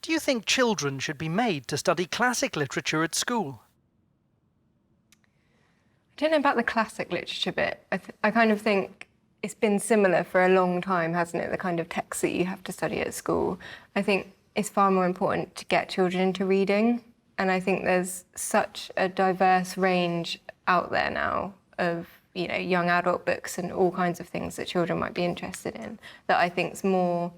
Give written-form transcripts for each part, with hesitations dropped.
Do you think children should be made to study classic literature at school? I don't know about the classic literature bit. I kind of think it's been similar for a long time, hasn't it? The kind of texts that you have to study at school. I think it's far more important to get children into reading. And I think there's such a diverse range out there now of, you know, young adult books and all kinds of things that children might be interested in, that I think is more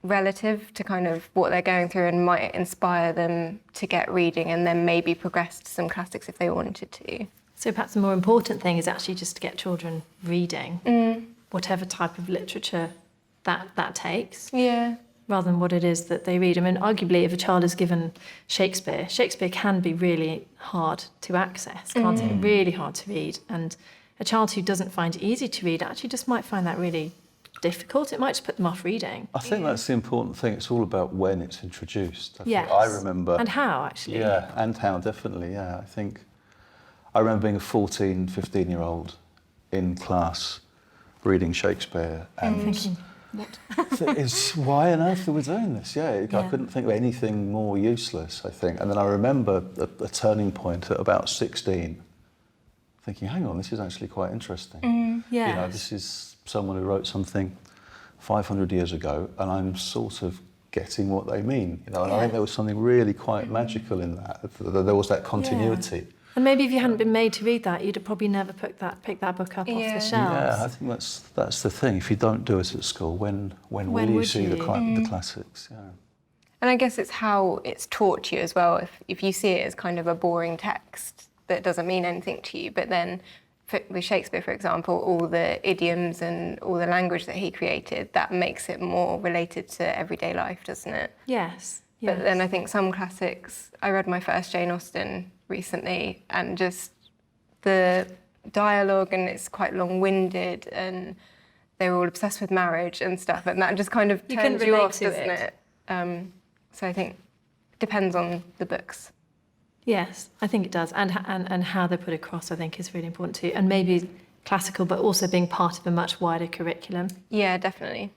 relative to kind of what they're going through and might inspire them to get reading and then maybe progress to some classics if they wanted to. So perhaps the more important thing is actually just to get children reading, whatever type of literature that takes, rather than what it is that they read. I mean, arguably, if a child is given Shakespeare can be really hard to access, can't it? Really hard to read. And a child who doesn't find it easy to read actually just might find that really difficult. It might just put them off reading. I think that's the important thing. It's all about when it's introduced. Yes. I remember... And how, actually. Yeah, and how, definitely, yeah. I remember being a 14, 15-year-old in class reading Shakespeare and thinking, what? Why on earth are we doing this? I couldn't think of anything more useless, I think. And then I remember a turning point at about 16, thinking, hang on, this is actually quite interesting. You know, this is someone who wrote something 500 years ago, and I'm sort of getting what they mean. You know, and I think there was something really quite magical in that. There was that continuity. And maybe if you hadn't been made to read that, you'd have probably never picked that book up off the shelves. Yeah, I think that's the thing. If you don't do it at school, when will you see the classics? Yeah. And I guess it's how it's taught to you as well. If you see it as kind of a boring text that doesn't mean anything to you, but then with Shakespeare, for example, all the idioms and all the language that he created, that makes it more related to everyday life, doesn't it? Yes. But then I think some classics, I read my first Jane Austen recently, and just the dialogue, and it's quite long-winded, and they were all obsessed with marriage and stuff, and that just kind of turns you off, doesn't it? So I think it depends on the books. Yes, I think it does, and how they're put across, I think, is really important too, and maybe classical, but also being part of a much wider curriculum. Yeah, definitely.